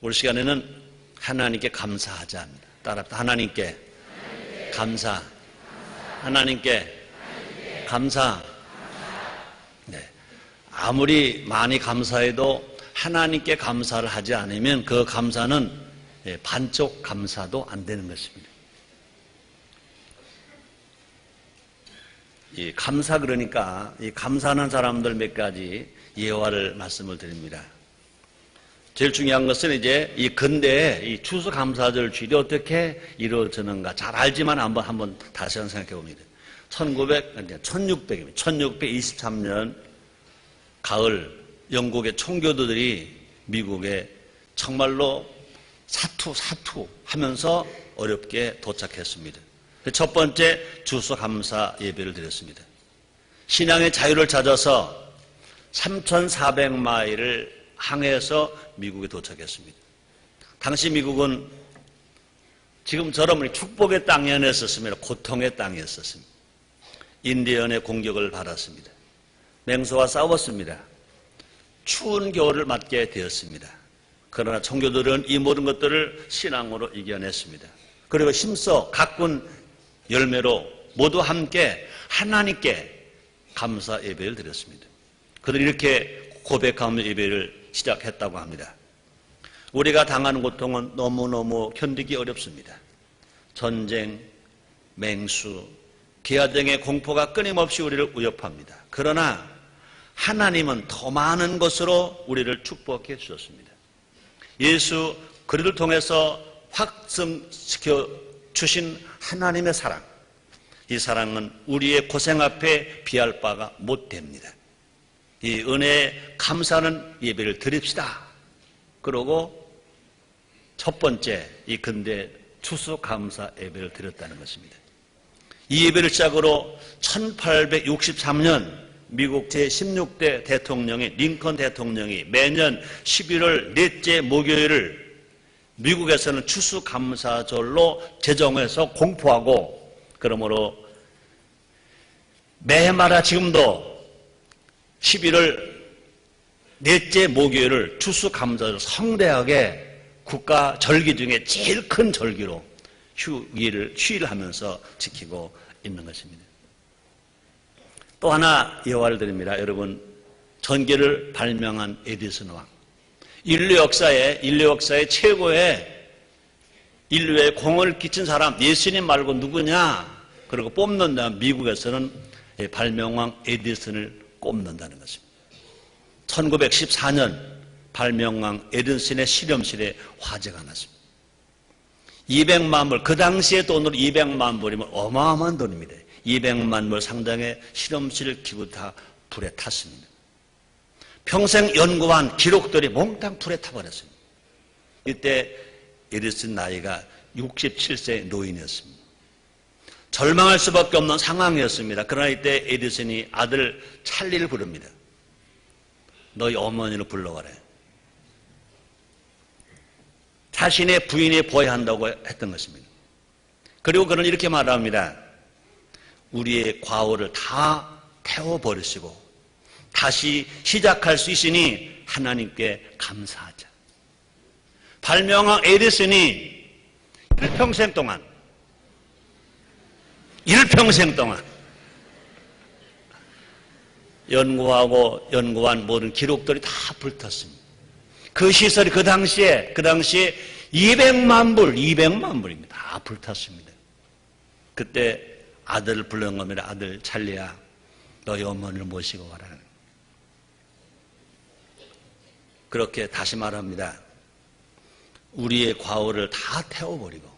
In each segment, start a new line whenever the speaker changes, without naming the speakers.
오늘 시간에는 하나님께 감사하자 합니다. 따라합시다. 하나님께 감사. 하나님께 감사. 네. 아무리 많이 감사해도 하나님께 감사를 하지 않으면 그 감사는 반쪽 감사도 안 되는 것입니다. 이 감사 그러니까 이 감사하는 사람들 몇 가지 예화를 말씀을 드립니다. 제일 중요한 것은 이제 이 근대에 이 추수감사절 주일이 어떻게 이루어지는가 잘 알지만 한번 다시 한번 생각해 봅니다. 1623년 가을 영국의 총교도들이 미국에 정말로 사투 하면서 어렵게 도착했습니다. 첫 번째 추수감사 예배를 드렸습니다. 신앙의 자유를 찾아서 3,400마일을 항해해서 미국에 도착했습니다. 당시 미국은 지금처럼 축복의 땅이 아니었습니다. 고통의 땅이었습니다. 인디언의 공격을 받았습니다. 맹수와 싸웠습니다. 추운 겨울을 맞게 되었습니다. 그러나 청교도들은 이 모든 것들을 신앙으로 이겨냈습니다. 그리고 힘써 가꾼 열매로 모두 함께 하나님께 감사 예배를 드렸습니다. 그들이 이렇게 고백하며 예배를 시작했다고 합니다. 우리가 당하는 고통은 너무너무 견디기 어렵습니다. 전쟁, 맹수, 기아 등의 공포가 끊임없이 우리를 위협합니다. 그러나 하나님은 더 많은 것으로 우리를 축복해 주셨습니다. 예수 그리스도를 통해서 확증시켜 주신 하나님의 사랑, 이 사랑은 우리의 고생 앞에 비할 바가 못 됩니다. 이 은혜에 감사하는 예배를 드립시다. 그러고 첫 번째 이 근대 추수감사 예배를 드렸다는 것입니다. 이 예배를 시작으로 1863년 미국 제16대 대통령인 링컨 대통령이 매년 11월 넷째 목요일을 미국에서는 추수감사절로 제정해서 공포하고, 그러므로 매해마다 지금도 11월 넷째 목요일을 추수감사절 성대하게 국가 절기 중에 제일 큰 절기로 휴일을 하면서 지키고 있는 것입니다. 또 하나 예화를 드립니다. 여러분, 전기를 발명한 에디슨 왕. 인류 역사에 최고의 인류에 공을 끼친 사람 예수님 말고 누구냐? 그리고 뽑는다. 미국에서는 발명왕 에디슨을 꼽는다는 것입니다. 1914년 발명왕 에디슨의 실험실에 화재가 났습니다. 200만 불, 그 당시의 돈으로 200만 불이면 어마어마한 돈입니다. 200만 불 상당의 실험실 기구 다 불에 탔습니다. 평생 연구한 기록들이 몽땅 불에 타버렸습니다. 이때 에디슨 나이가 67세의 노인이었습니다. 절망할 수밖에 없는 상황이었습니다. 그러나 이때 에디슨이 아들 찰리를 부릅니다. 너희 어머니를 불러와라. 자신의 부인이 보여야 한다고 했던 것입니다. 그리고 그는 이렇게 말합니다. 우리의 과오를 다 태워버리시고 다시 시작할 수 있으니 하나님께 감사하자. 발명왕 에디슨이 일평생 동안 연구한 모든 기록들이 다 불탔습니다. 그 시설이 그 당시에 200만 불입니다. 다 불탔습니다. 그때 아들을 불러온 겁니다. 아들 찰리야, 너희 어머니를 모시고 와라. 그렇게 다시 말합니다. 우리의 과오를 다 태워버리고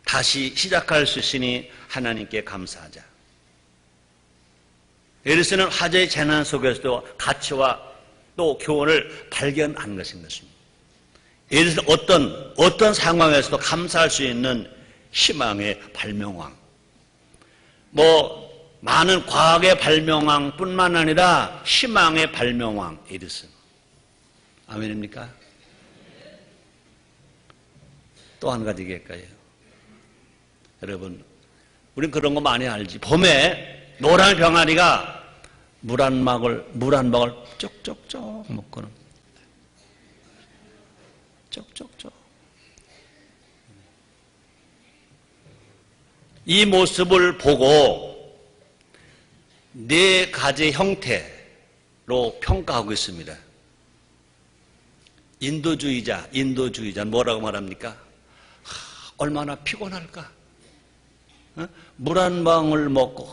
다시 시작할 수 있으니 하나님께 감사하자. 에디슨은 화재의 재난 속에서도 가치와 또 교훈을 발견한 것인 것입니다. 에디슨은 어떤 상황에서도 감사할 수 있는 희망의 발명왕. 많은 과학의 발명왕 뿐만 아니라 희망의 발명왕 에디슨. 아멘입니까? 또 한 가지 얘기할까요? 여러분, 우린 그런 거 많이 알지. 봄에 노란 병아리가 물 한 방울 쪽쪽쪽 먹고는 쪽쪽쪽. 이 모습을 보고 네 가지 형태로 평가하고 있습니다. 인도주의자는 뭐라고 말합니까? 얼마나 피곤할까? 물 한 방울 먹고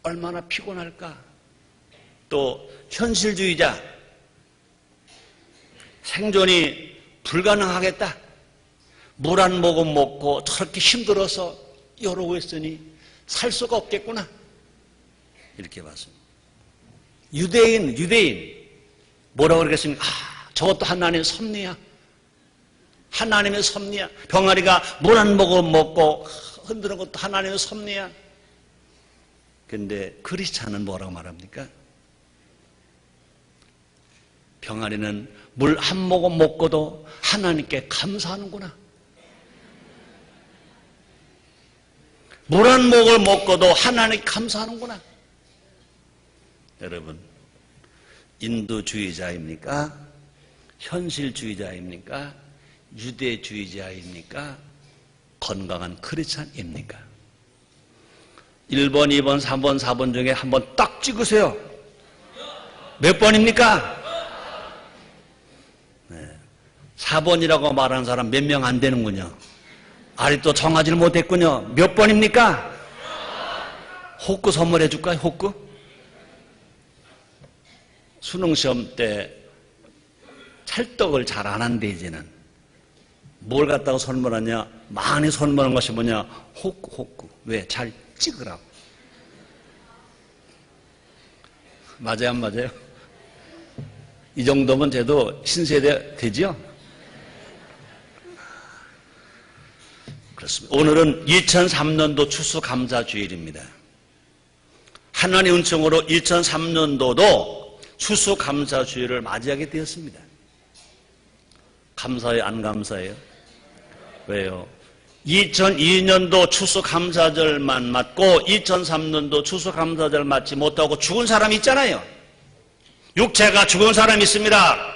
얼마나 피곤할까? 또 현실주의자, 생존이 불가능하겠다. 물 한 모금 먹고 저렇게 힘들어서 이러고 있으니 살 수가 없겠구나. 이렇게 봤습니다. 유대인 뭐라고 그러겠습니까? 저것도 하나님의 섭리야. 하나님의 섭리야. 병아리가 물 한 모금 먹고 흔드는 것도 하나님의 섭리야. 그런데 크리스찬은 뭐라고 말합니까? 병아리는 물 한 모금 먹고도 하나님께 감사하는구나. 물 한 모금을 먹고도 하나님께 감사하는구나. 여러분, 인도주의자입니까? 현실주의자입니까? 유대주의자입니까? 건강한 크리스찬입니까? 1번, 2번, 3번, 4번 중에 한번 딱 찍으세요. 몇 번입니까? 4번이라고 말하는 사람 몇 명 안 되는군요. 아직도 정하지를 못했군요. 몇 번입니까? 호구 선물해 줄까요? 호구? 수능시험 때 찰떡을 잘 안 한대. 이제는 뭘 갖다가 선물하냐? 많이 선물한 것이 뭐냐? 호구. 왜? 잘 찍으라고. 맞아요, 안 맞아요? 이 정도면 저도 신세대 되지요? 그렇습니다. 오늘은 2003년도 추수감사주일입니다. 하나님의 은총으로 2003년도도 추수감사주일을 맞이하게 되었습니다. 감사해요, 안 감사해요? 왜요? 2002년도 추수감사절만 맞고 2003년도 추수감사절 맞지 못하고 죽은 사람이 있잖아요. 육체가 죽은 사람이 있습니다.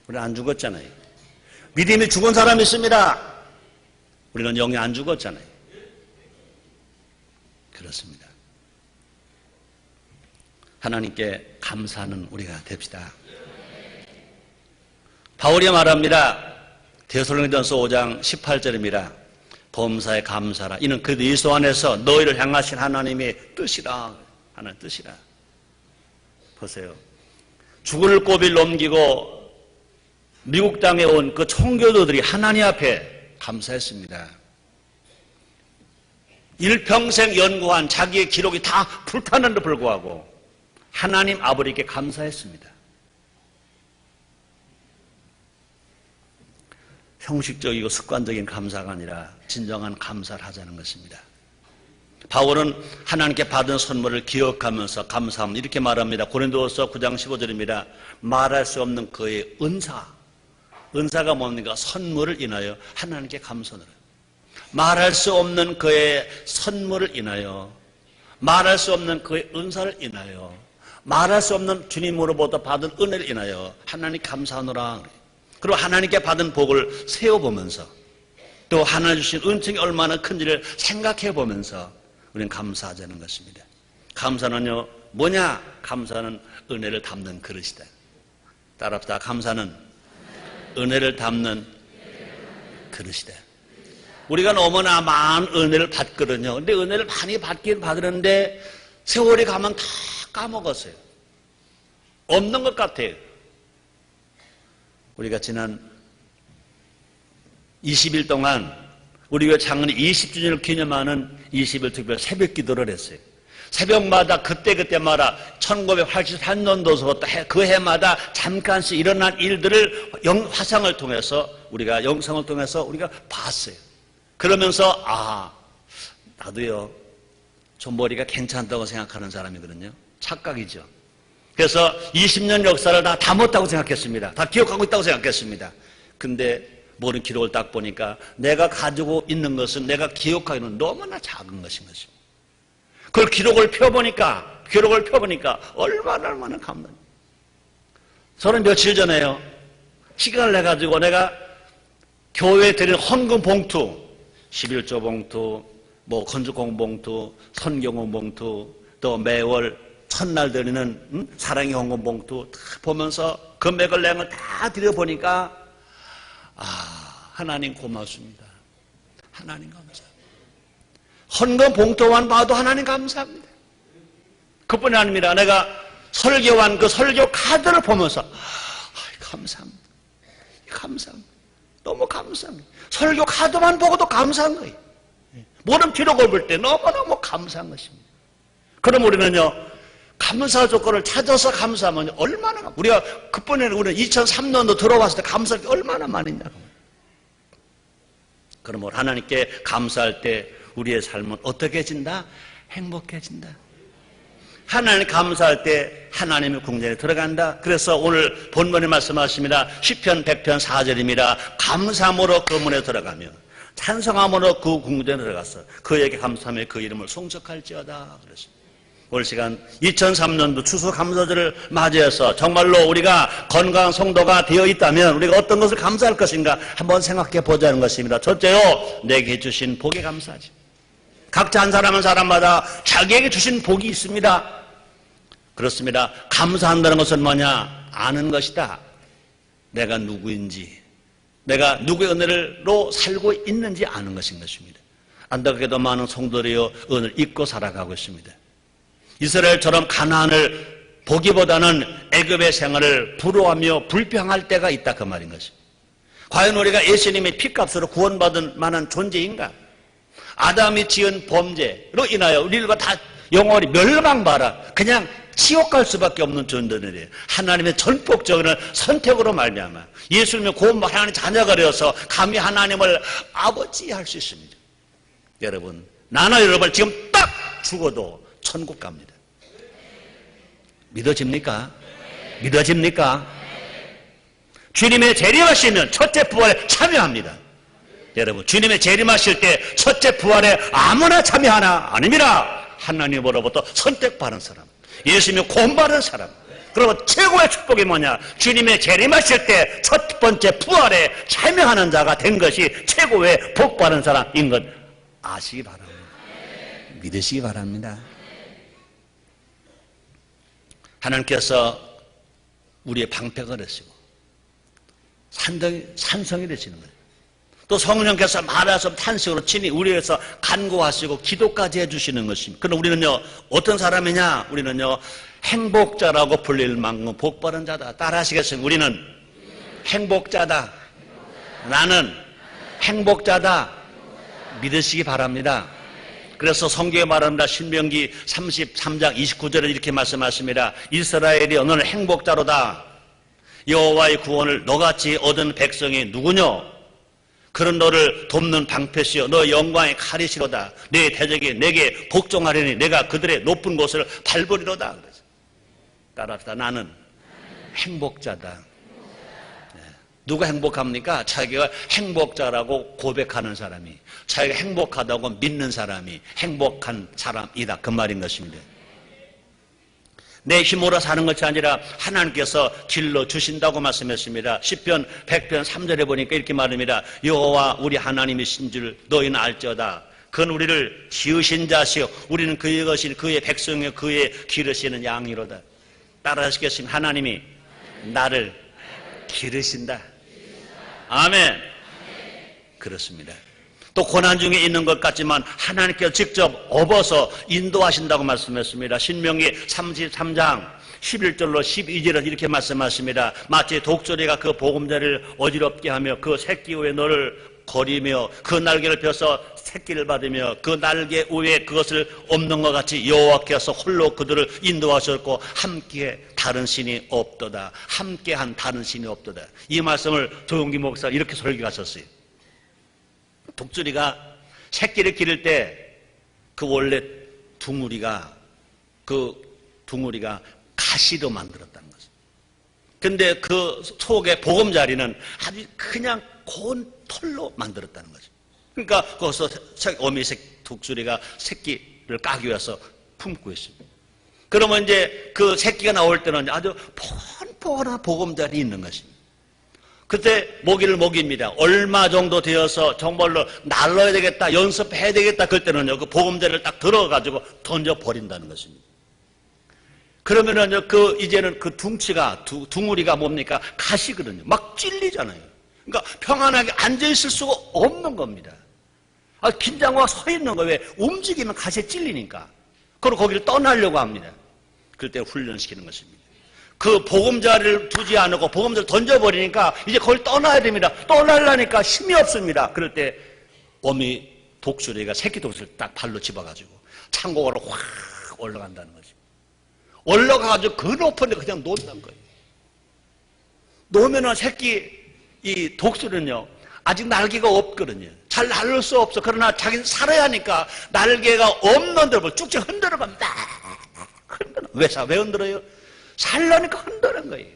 우리는 안 죽었잖아요. 믿음이 죽은 사람이 있습니다. 우리는 영이 안 죽었잖아요. 그렇습니다. 하나님께 감사하는 우리가 됩시다. 바울이 말합니다. 데살로니가전서 5장 18절입니다. 범사에 감사라. 이는 그리스도 안에서 너희를 향하신 하나님의 뜻이라. 하나님의 뜻이라. 보세요. 죽을 고비를 넘기고 미국 땅에 온 그 청교도들이 하나님 앞에 감사했습니다. 일평생 연구한 자기의 기록이 다 불타는데도 불구하고 하나님 아버지께 감사했습니다. 형식적이고 습관적인 감사가 아니라 진정한 감사를 하자는 것입니다. 바울은 하나님께 받은 선물을 기억하면서 감사합니다. 이렇게 말합니다. 고린도후서 9장 15절입니다. 말할 수 없는 그의 은사가 뭡니까? 선물을 인하여 하나님께 감사를 해요. 말할 수 없는 그의 선물을 인하여, 말할 수 없는 그의 은사를 인하여, 말할 수 없는 주님으로부터 받은 은혜를 인하여 하나님 감사하노라. 그리고 하나님께 받은 복을 세어보면서 또 하나님 주신 은총이 얼마나 큰지를 생각해 보면서 우리는 감사하자는 것입니다. 감사는요, 뭐냐? 감사는 은혜를 담는 그릇이다. 따라합시다. 감사는 은혜를 담는 그릇이다. 우리가 너무나 많은 은혜를 받거든요. 근데 은혜를 많이 받긴 받으는데 세월이 가면 다 까먹었어요. 없는 것 같아요. 우리가 지난 20일 동안 우리 교회 작년 20주년을 기념하는 20일 특별 새벽 기도를 했어요. 새벽마다 그때마다 1983년도서부터 그 해마다 잠깐씩 일어난 일들을 화상을 통해서 우리가 영상을 통해서 우리가 봤어요. 그러면서 나도요 좀 머리가 괜찮다고 생각하는 사람이거든요. 착각이죠. 그래서 20년 역사를 다 담았다고 생각했습니다. 다 기억하고 있다고 생각했습니다. 근데 모든 기록을 딱 보니까 내가 가지고 있는 것은 내가 기억하고 있는 너무나 작은 것인 것입니다. 그걸 기록을 펴보니까 얼마나 감동입니다. 저는 며칠 전에요. 시간을 내가지고 내가 교회에 드리는 헌금 봉투, 11조 봉투, 뭐 건축공 봉투, 선경원 봉투, 또 매월 첫날 드리는 사랑의 헌금 봉투 다 보면서 금액을 내는 걸 다 드려보니까 하나님 고맙습니다. 하나님 감사합니다. 헌금 봉투만 봐도 하나님 감사합니다. 그뿐이 아닙니다. 내가 설교한 그 설교 카드를 보면서 감사합니다. 감사합니다. 너무 감사합니다. 설교 카드만 보고도 감사한 거예요. 모든 기록을 볼 때 너무너무 감사한 것입니다. 그럼 우리는요, 감사 조건을 찾아서 감사하면 얼마나, 우리가 그뿐에 우리는 2003년도 들어왔을 때 감사할 게 얼마나 많았냐고. 그러면 하나님께 감사할 때 우리의 삶은 어떻게 해진다? 행복해진다. 하나님 감사할 때 하나님의 궁전에 들어간다. 그래서 오늘 본문에 말씀하십니다. 시편 100편 4절입니다. 감사함으로 그 문에 들어가며 찬송함으로 그 궁전에 들어가서 그에게 감사하며 그 이름을 송축할지어다. 그랬습니다. 올 시간 2003년도 추수감사절을 맞이해서 정말로 우리가 건강한 성도가 되어 있다면 우리가 어떤 것을 감사할 것인가 한번 생각해 보자는 것입니다. 첫째요, 내게 주신 복에 감사하지. 각자 한 사람 한 사람마다 자기에게 주신 복이 있습니다. 그렇습니다. 감사한다는 것은 뭐냐? 아는 것이다. 내가 누구인지, 내가 누구의 은혜로 살고 있는지 아는 것인 것입니다. 안타깝게도 많은 성도들이요, 은혜를 잊고 살아가고 있습니다. 이스라엘처럼 가나안을 보기보다는 애굽의 생활을 부러워하며 불평할 때가 있다, 그 말인 것입니다. 과연 우리가 예수님의 피값으로 구원받은 만한 존재인가? 아담이 지은 범죄로 인하여 우리가 다 영원히 멸망봐라, 그냥 지옥 갈 수밖에 없는 존재들이에요. 하나님의 전폭적인 선택으로 말미암아 예수님의 구원받은 하나님의 자녀가 되어서 감히 하나님을 아버지 할 수 있습니다. 여러분, 나나 여러분 지금 딱 죽어도 천국 갑니다. 믿어집니까? 믿어집니까? 주님의 재림하시면 첫째 부활에 참여합니다. 여러분, 주님의 재림하실 때 첫째 부활에 아무나 참여하나? 아닙니다. 하나님으로부터 선택받은 사람, 예수님의 구원받은 사람. 그러면 최고의 축복이 뭐냐? 주님의 재림하실 때 첫 번째 부활에 참여하는 자가 된 것이 최고의 복받은 사람인 것 아시기 바랍니다. 믿으시기 바랍니다. 하나님께서 우리의 방패가 되시고 산성이 되시는 거예요. 또 성령께서 말하셔서 탄식으로 친히 우리에서 간구하시고 기도까지 해주시는 것입니다. 그럼 우리는요, 어떤 사람이냐? 우리는요, 행복자라고 불릴 만큼 복받은 자다. 따라 하시겠습니까? 우리는 행복자다. 나는 행복자다. 믿으시기 바랍니다. 그래서 성경에 말합니다. 신명기 33장 29절에 이렇게 말씀하십니다. 이스라엘이 너는 행복자로다. 여호와의 구원을 너같이 얻은 백성이 누구뇨? 그런 너를 돕는 방패시여 너 영광의 칼이시로다. 내 대적이 내게 복종하려니 내가 그들의 높은 곳을 밟으리로다. 따라합시다. 나는 행복자다. 누가 행복합니까? 자기가 행복자라고 고백하는 사람이, 자기가 행복하다고 믿는 사람이 행복한 사람이다, 그 말인 것입니다. 내 힘으로 사는 것이 아니라 하나님께서 길러 주신다고 말씀했습니다. 시편 100편 3절에 보니까 이렇게 말합니다. 여호와 우리 하나님이신 줄 너희는 알지어다. 그는 우리를 지으신 자시요 우리는 그의 것이 그의 백성이요 그의 기르시는 양이로다. 따라 하시겠습니다. 하나님이 나를 기르신다. 아멘. 그렇습니다. 또 고난 중에 있는 것 같지만 하나님께서 직접 업어서 인도하신다고 말씀했습니다. 신명기 33장 11절로 12절에 이렇게 말씀하십니다. 마치 독수리가 그 보금자리를 어지럽게 하며 그 새끼 위에 너를 거리며 그 날개를 펴서 새끼를 받으며 그 날개 위에 그것을 없는 것 같이 여호와께서 홀로 그들을 인도하셨고 함께 다른 신이 없도다. 함께한 다른 신이 없도다. 이 말씀을 조용기 목사가 이렇게 설교하셨어요. 독수리가 새끼를 기를 때 그 원래 둥우리가 가시로 만들었다는 거죠. 근데 그 속에 보금자리는 아주 그냥 고운 털로 만들었다는 거죠. 그러니까 거기서 어미 독수리가 새끼를 까기 위해서 품고 있습니다. 그러면 이제 그 새끼가 나올 때는 아주 뻔뻔한 보금자리 있는 것입니다. 그때 모기를 먹입니다. 얼마 정도 되어서 정말로 날라야 되겠다, 연습해야 되겠다, 그때는요, 그 보금자리를 딱 들어가지고 던져버린다는 것입니다. 그러면은요, 이제는 그 둥우리가 뭡니까? 가시거든요. 막 찔리잖아요. 그러니까 평안하게 앉아있을 수가 없는 겁니다. 긴장하고 서 있는 거예요. 왜? 움직이면 가시에 찔리니까. 그리고 거기를 떠나려고 합니다. 그럴 때 훈련시키는 것입니다. 그 보금자리를 두지 않고 보금자리를 던져버리니까 이제 거길 떠나야 됩니다. 떠나려니까 힘이 없습니다. 그럴 때 어미 독수리가 새끼 독수리를 딱 발로 집어가지고 창고가로 확 올라간다는 거죠. 올라가가지고 그 높은 데 그냥 놓는 거예요. 놓으면은 이 독수리는요, 아직 날개가 없거든요. 잘 날릴 수 없어. 그러나 자기는 살아야 하니까 날개가 없는 데를 쭉쭉 흔들어갑니다. 왜 흔들어요? 살려니까 흔드는 거예요.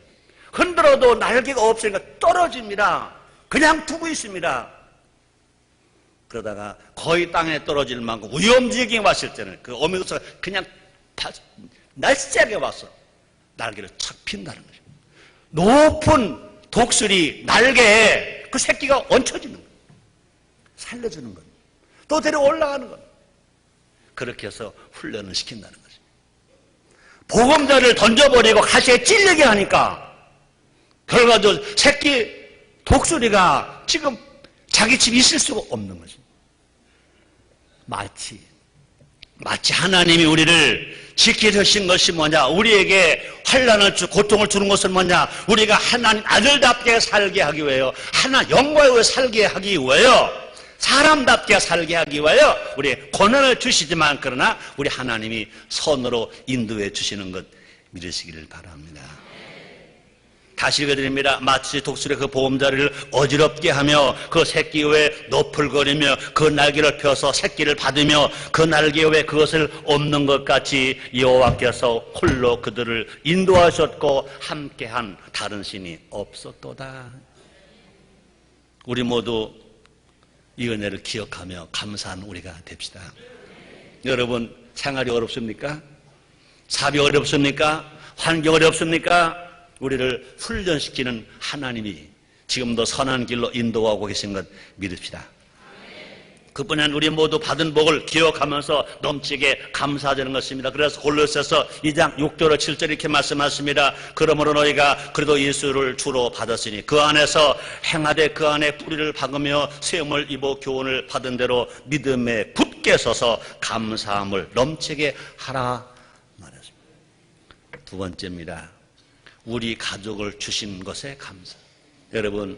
흔들어도 날개가 없으니까 떨어집니다. 그냥 두고 있습니다. 그러다가 거의 땅에 떨어질 만큼 위험지경이 왔을 때는 그 어미독수가 그냥 날쌔게 와서 날개를 착 핀다는 거죠. 높은 독수리 날개에 그 새끼가 얹혀지는 거예요. 살려주는 겁니다. 또 데려 올라가는 겁니다. 그렇게 해서 훈련을 시킨다는 거죠. 보금자리를 던져버리고 가시에 찔리게 하니까 결과적으로 새끼 독수리가 지금 자기 집에 있을 수가 없는 거죠. 마치 하나님이 우리를 지켜주신 것이 뭐냐, 우리에게 환난을 고통을 주는 것은 뭐냐, 우리가 하나님 아들답게 살게 하기 위하여, 영광의 위해 살게 하기 위하여, 사람답게 살게 하기 위하여 우리의 고난을 주시지만, 그러나 우리 하나님이 선으로 인도해 주시는 것 믿으시기를 바랍니다. 다시 읽어드립니다. 마치 독수리 그 보금자리를 어지럽게 하며 그 새끼 위에 너풀거리며 그 날개를 펴서 새끼를 받으며 그 날개 위에 그것을 엎는 것 같이 여호와께서 홀로 그들을 인도하셨고 함께한 다른 신이 없었도다. 우리 모두 이 은혜를 기억하며 감사하는 우리가 됩시다. 여러분, 생활이 어렵습니까? 사업이 어렵습니까? 환경이 어렵습니까? 우리를 훈련시키는 하나님이 지금도 선한 길로 인도하고 계신 것 믿읍시다. 그뿐이 아니라 우리 모두 받은 복을 기억하면서 넘치게 감사하자는 것입니다. 그래서 골로새서 2장 6절로 7절 이렇게 말씀하십니다. 그러므로 너희가 그래도 예수를 주로 받았으니 그 안에서 행하되 그 안에 뿌리를 박으며 세움을 입어 교훈을 받은 대로 믿음에 굳게 서서 감사함을 넘치게 하라 말했습니다. 두 번째입니다. 우리 가족을 주신 것에 감사. 여러분,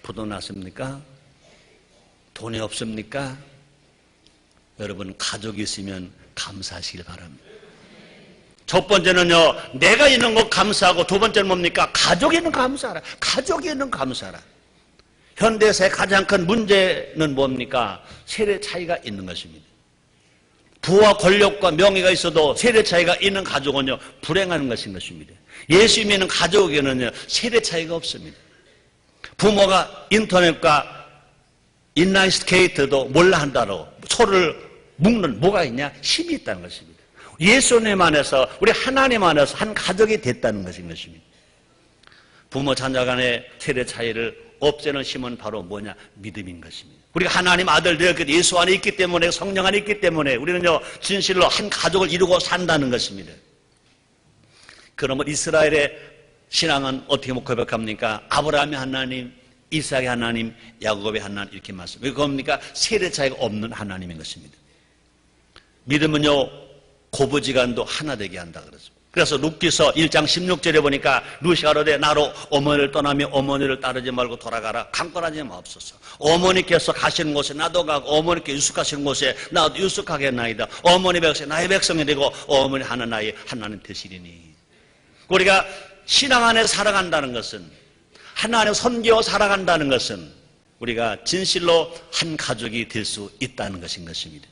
부도 났습니까? 돈이 없습니까? 여러분, 가족이 있으면 감사하시길 바랍니다. 첫 번째는요, 내가 있는 것 감사하고, 두 번째는 뭡니까? 가족이 있는 감사하라. 가족이 있는 감사하라. 현대사의 가장 큰 문제는 뭡니까? 세대 차이가 있는 것입니다. 부와 권력과 명예가 있어도 세대 차이가 있는 가족은요, 불행한 것인 것입니다. 예수 믿는 가족에는요, 세대 차이가 없습니다. 부모가 인터넷과 인라인 스케이트도 몰라 한다고 소를 묶는 뭐가 있냐? 힘이 있다는 것입니다. 예수님 안에서, 우리 하나님 안에서 한 가족이 됐다는 것인 것입니다. 부모 자녀 간의 세대 차이를 없애는 힘은 바로 뭐냐? 믿음인 것입니다. 우리가 하나님 아들 되었기 때문에, 예수 안에 있기 때문에, 성령 안에 있기 때문에 우리는요, 진실로 한 가족을 이루고 산다는 것입니다. 그러면 이스라엘의 신앙은 어떻게 고백합니까? 아브라함의 하나님, 이삭의 하나님, 야곱의 하나님 이렇게 말씀해요. 이거 뭡니까? 세대 차이가 없는 하나님인 것입니다. 믿음은요, 고부지간도 하나 되게 한다 그랬습니다. 그래서 룻기서 1장 16절에 보니까 룻이 가로되 나로 어머니를 떠나며 어머니를 따르지 말고 돌아가라. 강권하지 마옵소서. 어머니께서 가시는 곳에 나도 가고 어머니께 유숙하시는 곳에 나도 유숙하겠나이다. 어머니 백성이 나의 백성이 되고 어머니 하는 나의 하나님 되시리니. 우리가 신앙 안에 살아간다는 것은, 하나님 선교와 살아간다는 것은 우리가 진실로 한 가족이 될 수 있다는 것인 것입니다.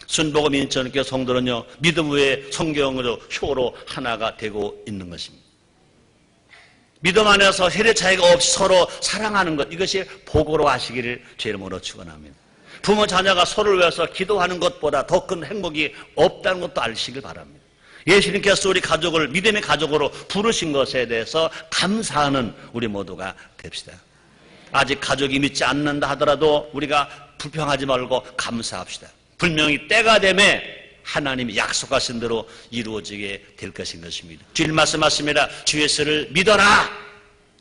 순복음 인천교회 성도는요, 믿음 위에 성경으로 효로 하나가 되고 있는 것입니다. 믿음 안에서 세대 차이가 없이 서로 사랑하는 것, 이것이 복으로 하시기를 주의 이름으로 축원합니다. 부모 자녀가 서로를 위해서 기도하는 것보다 더 큰 행복이 없다는 것도 아시길 바랍니다. 예수님께서 우리 가족을 믿음의 가족으로 부르신 것에 대해서 감사하는 우리 모두가 됩시다. 아직 가족이 믿지 않는다 하더라도 우리가 불평하지 말고 감사합시다. 분명히 때가 되면 하나님이 약속하신 대로 이루어지게 될 것인 것입니다. 주일 말씀하십니다. 주 예수를 믿어라.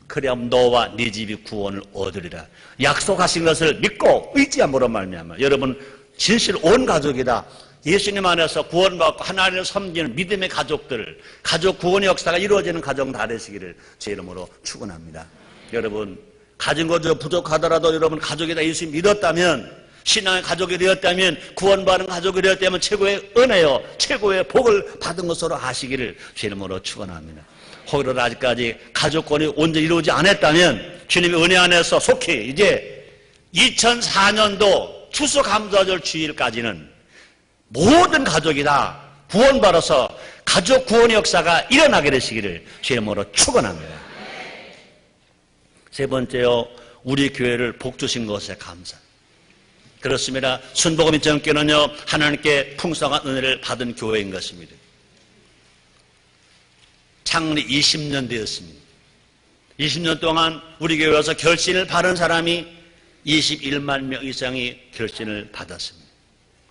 그래야 너와 네 집이 구원을 얻으리라. 약속하신 것을 믿고 의지함으로 말미암아 여러분 진실 온 가족이다. 예수님 안에서 구원받고 하나님을 섬기는 믿음의 가족들, 가족 구원의 역사가 이루어지는 가정 다 되시기를 제 이름으로 축원합니다. 여러분 가진 것이 부족하더라도 여러분 가족이 다 예수 믿었다면, 신앙의 가족이 되었다면, 구원받은 가족이 되었다면 최고의 은혜요, 최고의 복을 받은 것으로 아시기를 제 이름으로 축원합니다. 혹여라도 아직까지 가족권이 온전히 이루어지지 않았다면 주님의 은혜 안에서 속히 이제 2004년도 추수감사절 주일까지는 모든 가족이 다 구원받아서 가족 구원의 역사가 일어나게 되시기를 제 이름으로 축원합니다. 세 번째요, 우리 교회를 복 주신 것에 감사. 그렇습니다. 순복음 인정교회는요 하나님께 풍성한 은혜를 받은 교회인 것입니다. 창립 20년 되었습니다. 20년 동안 우리 교회에서 결신을 받은 사람이 21만 명 이상이 결신을 받았습니다.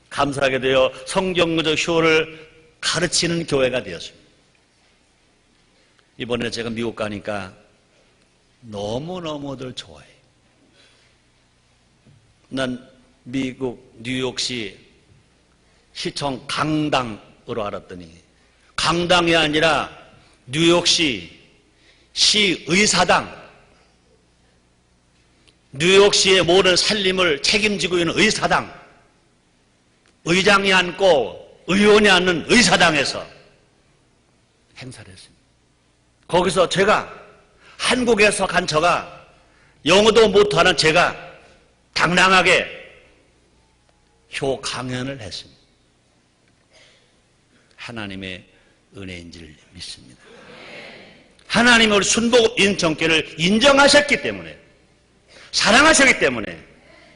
감사하게 되어 성경적 효를 가르치는 교회가 되었습니다. 이번에 제가 미국 가니까 너무너무들 좋아해요. 난 미국 뉴욕시 시청 강당으로 알았더니 강당이 아니라 뉴욕시 시의사당, 뉴욕시의 모든 살림을 책임지고 있는 의사당, 의장이 앉고 의원이 앉는 의사당에서 행사를 했습니다. 거기서 제가 한국에서 간 저가 영어도 못하는 제가 당당하게 효 강연을 했습니다. 하나님의 은혜인 줄 믿습니다. 하나님이 우리 순복음 인정교회를 인정하셨기 때문에, 사랑하셨기 때문에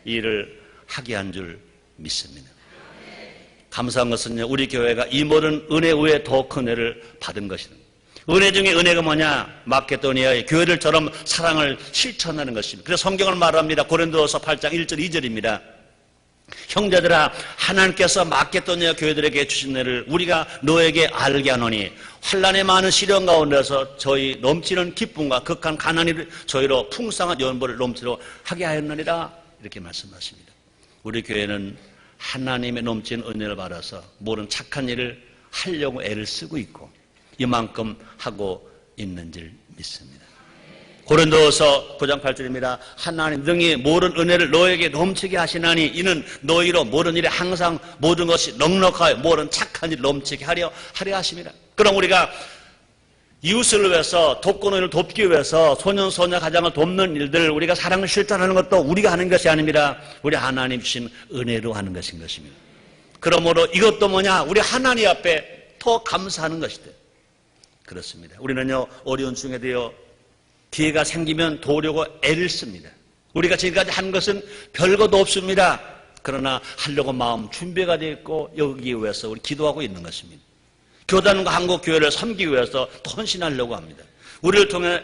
이 일을 하게 한 줄 믿습니다. 감사한 것은요, 우리 교회가 이 모든 은혜 외에 더 큰 은혜를 받은 것입니다. 은혜 중에 은혜가 뭐냐? 마케도니아의 교회들처럼 사랑을 실천하는 것입니다. 그래서 성경을 말합니다. 고린도서 8장 1절 2절입니다. 형제들아, 하나님께서 마케도니아 교회들에게 주신 은혜를 우리가 너에게 알게 하노니 환난의 많은 시련 가운데서 저희 넘치는 기쁨과 극한 가난이 저희로 풍성한 연보를 넘치도록 하게 하였느니라. 이렇게 말씀하십니다. 우리 교회는 하나님의 넘치는 은혜를 받아서 모든 착한 일을 하려고 애를 쓰고 있고 이만큼 하고 있는 줄 믿습니다. 고린도서 9장 8절입니다. 하나님 능히 모든 은혜를 너에게 넘치게 하시나니 이는 너희로 모든 일에 항상 모든 것이 넉넉하여 모든 착한 일 넘치게 하려 하십니다. 그럼 우리가 이웃을 위해서 독거노인을 돕기 위해서 소년소녀 가장을 돕는 일들, 우리가 사랑을 실천하는 것도 우리가 하는 것이 아닙니다. 우리 하나님 주신 은혜로 하는 것인 것입니다. 그러므로 이것도 뭐냐? 우리 하나님 앞에 더 감사하는 것이다. 그렇습니다. 우리는요 어려운 중에 되어 기회가 생기면 도우려고 애를 씁니다. 우리가 지금까지 한 것은 별것도 없습니다. 그러나 하려고 마음 준비가 되어 있고 여기 위해서 우리 기도하고 있는 것입니다. 교단과 한국교회를 섬기기 위해서 헌신하려고 합니다. 우리를 통해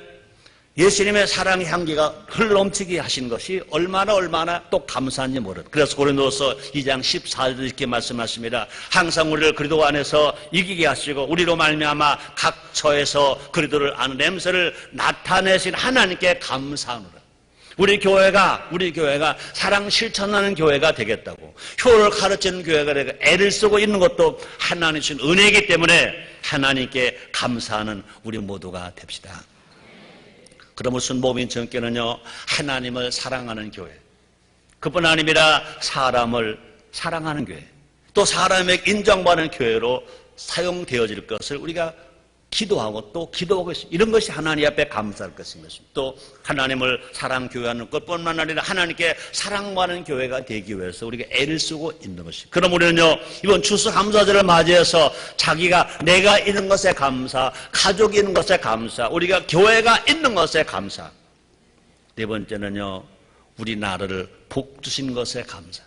예수님의 사랑의 향기가 흘러넘치게 하신 것이 얼마나 또 감사한지 모르겠어요. 그래서 고린도서 2장 14절 이렇게 말씀하십니다. 항상 우리를 그리스도 안에서 이기게 하시고 우리로 말미암아 각 처에서 그리스도를 아는 냄새를 나타내신 하나님께 감사하노라. 우리 교회가 사랑 실천하는 교회가 되겠다고, 효를 가르치는 교회가 되고 애를 쓰고 있는 것도 하나님 주신 은혜이기 때문에 하나님께 감사하는 우리 모두가 됩시다. 그러므로 순복음 인정교회는요 하나님을 사랑하는 교회, 그뿐 아닙니다. 사람을 사랑하는 교회, 또 사람에게 인정받는 교회로 사용되어질 것을 우리가 기도하고 또 기도하고 있습니다. 이런 것이 하나님 앞에 감사할 것인 것입니다. 또 하나님을 사랑교회하는 것뿐만 아니라 하나님께 사랑받는 교회가 되기 위해서 우리가 애를 쓰고 있는 것입니다. 그럼 우리는요 이번 추수감사절을 맞이해서 자기가 내가 있는 것에 감사, 가족이 있는 것에 감사, 우리가 교회가 있는 것에 감사, 네 번째는요 우리나라를 복 주신 것에 감사.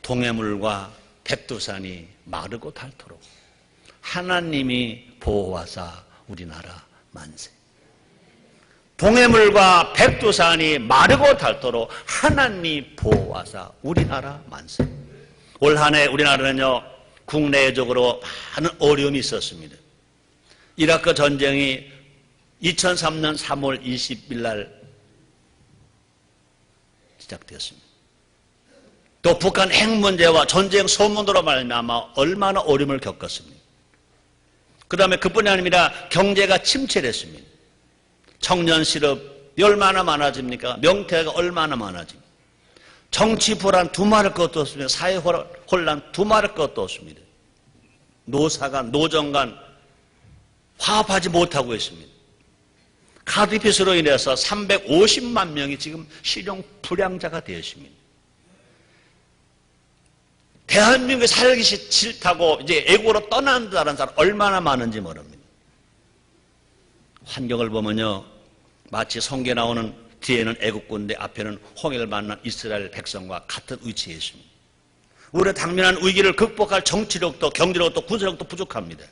동해물과 백두산이 마르고 닳도록 하나님이 보호하사 우리나라 만세. 동해물과 백두산이 마르고 닳도록 하나님이 보호하사 우리나라 만세. 올 한 해 우리나라는요, 국내적으로 많은 어려움이 있었습니다. 이라크 전쟁이 2003년 3월 20일 날 시작되었습니다. 또 북한 핵 문제와 전쟁 소문으로 말미암아 얼마나 어려움을 겪었습니다. 그 다음에 그뿐이 아닙니다. 경제가 침체됐습니다. 청년 실업이 얼마나 많아집니까? 명태가 얼마나 많아집니까? 정치 불안 두말할 것도 없습니다. 사회 혼란 두말할 것도 없습니다. 노사간, 노정간 화합하지 못하고 있습니다. 카드핏으로 인해서 350만 명이 지금 실용 불량자가 되었습니다. 대한민국에 살기 싫다고 이제 애국으로 떠난다는 사람 얼마나 많은지 모릅니다. 환경을 보면요, 마치 성경에 나오는 뒤에는 애국군대, 앞에는 홍해를 만난 이스라엘 백성과 같은 위치에 있습니다. 우리의 당면한 위기를 극복할 정치력도 경제력도 군사력도 부족합니다.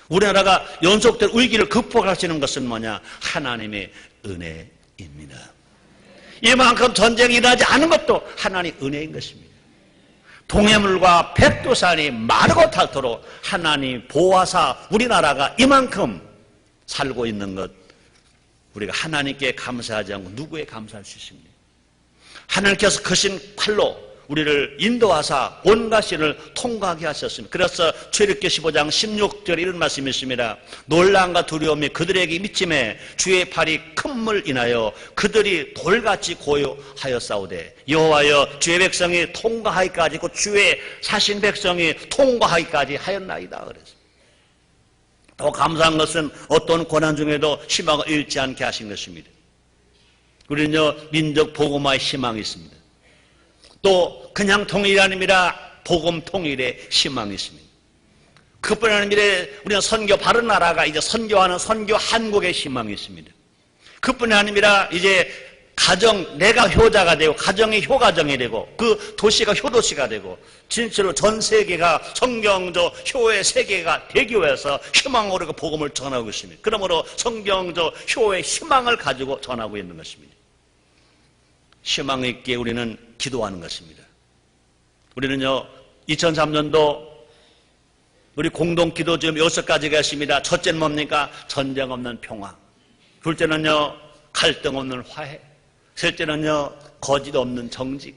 우리나라가 연속된 위기를 극복할 수 있는 것은 뭐냐? 하나님의 은혜입니다. 이만큼 전쟁이 일어나지 않은 것도 하나님의 은혜인 것입니다. 동해물과 백두산이 마르고 닳도록 하나님 보호하사 우리나라가 이만큼 살고 있는 것, 우리가 하나님께 감사하지 않고 누구에 감사할 수 있습니까? 하나님께서 크신 팔로 우리를 인도하사 온갖 신을 통과하게 하셨습니다. 그래서 출애굽기 15장 16절에 이런 말씀이 있습니다. 놀람과 두려움이 그들에게 미침해 주의 팔이 큰 물 인하여 그들이 돌같이 고요하여 싸우되 여호와여 주의 백성이 통과하기까지 그 주의 사신 백성이 통과하기까지 하였나이다 그랬습니다. 더 감사한 것은 어떤 고난 중에도 희망을 잃지 않게 하신 것입니다. 우리는요, 민족 복음화의 희망이 있습니다. 또 그냥 통일이 아닙니다. 복음 통일의 희망이 있습니다. 그뿐 아니라 우리는 선교 바른 나라가 이제 선교하는 선교 한국의 희망이 있습니다. 그뿐 아니라 이제 가정, 내가 효자가 되고 가정이 효가정이 되고 그 도시가 효도시가 되고 진짜로 전 세계가 성경적 효의 세계가 되기 위해서 희망으로 복음을 전하고 있습니다. 그러므로 성경적 효의 희망을 가지고 전하고 있는 것입니다. 희망 있게 우리는 기도하는 것입니다. 우리는요, 2003년도 우리 공동 기도 지금 6가지가 있습니다. 첫째는 뭡니까? 전쟁 없는 평화. 둘째는요, 갈등 없는 화해. 셋째는요, 거짓 없는 정직.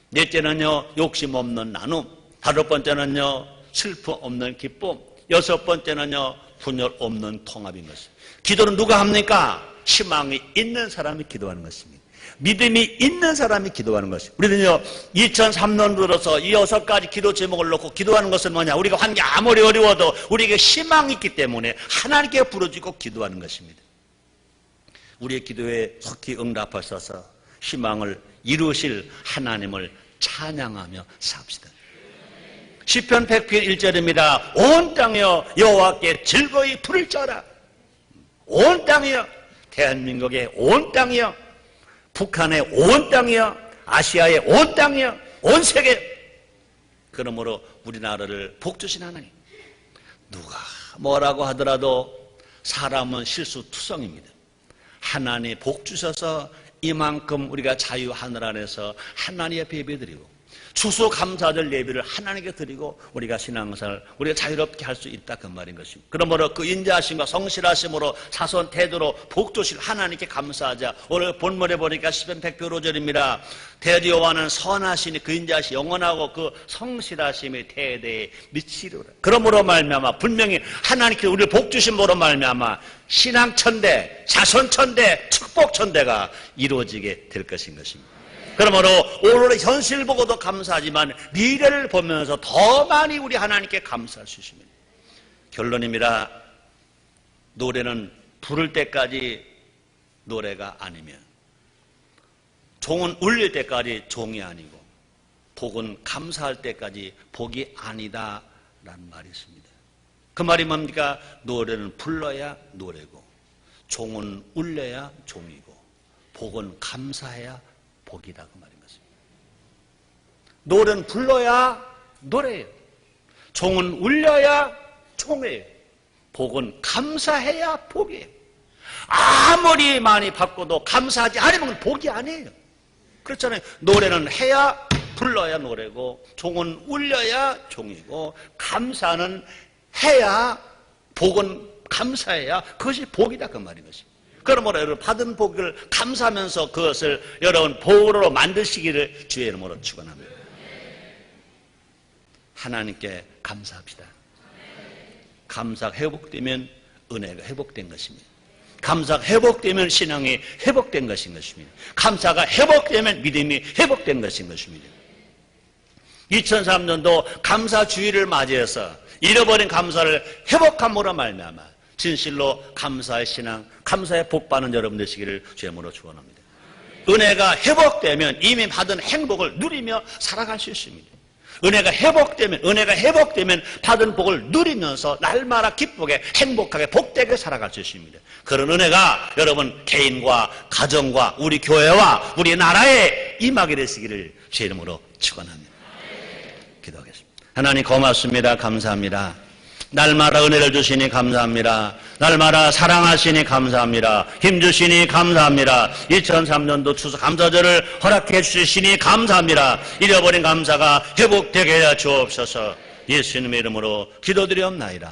넷째는요, 욕심 없는 나눔. 다섯 번째는요, 슬픔 없는 기쁨. 여섯 번째는요, 분열 없는 통합인 것입니다. 기도는 누가 합니까? 희망이 있는 사람이 기도하는 것입니다. 믿음이 있는 사람이 기도하는 것입니다. 우리는요, 2003년 들어서 이 6가지 기도 제목을 놓고 기도하는 것은 뭐냐? 우리가 환경이 아무리 어려워도 우리에게 희망이 있기 때문에 하나님께 부르짖고 기도하는 것입니다. 우리의 기도에 속히 응답하셔서 희망을 이루실 하나님을 찬양하며 삽시다. 시편 100편 1절입니다. 온 땅이여 여호와께 즐거이 부를지어다. 온 땅이여, 대한민국의 온 땅이여, 북한의 온 땅이여, 아시아의 온 땅이여, 온 세계. 그러므로 우리나라를 복주신 하나님, 누가 뭐라고 하더라도 사람은 실수투성입니다. 하나님 복 주셔서 이만큼 우리가 자유 하늘 안에서 하나님 앞에 예배드리고 추수감사절 예배를 하나님께 드리고 우리가 신앙생활 우리가 자유롭게 할 수 있다 그 말인 것입니다. 그러므로 그 인자하심과 성실하심으로 사선 태도로 복 주실 하나님께 감사하자. 오늘 본문에 보니까 시편 100편 5절입니다. 대여호와는 선하시니 그 인자하심이 영원하고 그 성실하심이 대대에 미치리로다. 그러므로 말미암아 분명히 하나님께 우리를 복 주심으로 말미암아 신앙천대, 자손천대, 축복천대가 이루어지게 될 것인 것입니다. 그러므로 오늘의 현실 보고도 감사하지만 미래를 보면서 더 많이 우리 하나님께 감사할 수 있습니다. 결론입니다. 노래는 부를 때까지 노래가 아니면, 종은 울릴 때까지 종이 아니고, 복은 감사할 때까지 복이 아니다 라는 말이 있습니다. 그 말이 뭡니까? 노래는 불러야 노래고, 종은 울려야 종이고, 복은 감사해야 복이다 그 말인 것입니다. 노래는 불러야 노래예요. 종은 울려야 총이에요. 복은 감사해야 복이에요. 아무리 많이 받고도 감사하지 않으면 복이 아니에요. 그렇잖아요. 노래는 해야 불러야 노래고, 종은 울려야 종이고, 감사는 해야, 복은 감사해야 그것이 복이다, 그 말인 것입니다. 그러므로 여러분 받은 복을 감사하면서 그것을 여러분 복으로 만드시기를 주의 이름으로 축원합니다. 하나님께 감사합시다. 감사가 회복되면 은혜가 회복된 것입니다. 감사가 회복되면 신앙이 회복된 것인 것입니다. 감사가 회복되면 믿음이 회복된 것인 것입니다. 2003년도 감사주의를 맞이해서 잃어버린 감사를 회복함으로 말미암아 진실로 감사의 신앙, 감사의 복받는 여러분 되시기를 주님으로 축원합니다. 은혜가 회복되면 이미 받은 행복을 누리며 살아갈 수 있습니다. 은혜가 회복되면 받은 복을 누리면서 날마다 기쁘게 행복하게 복되게 살아갈 수 있습니다. 그런 은혜가 여러분 개인과 가정과 우리 교회와 우리 나라에 임하게 되시기를 주의 이름으로 축원합니다. 기도하겠습니다. 하나님 고맙습니다. 감사합니다. 날마다 은혜를 주시니 감사합니다. 날마다 사랑하시니 감사합니다. 힘주시니 감사합니다. 2003년도 추석 감사절을 허락해 주시니 감사합니다. 잃어버린 감사가 회복되게 해 주옵소서. 예수님의 이름으로 기도드리옵나이다.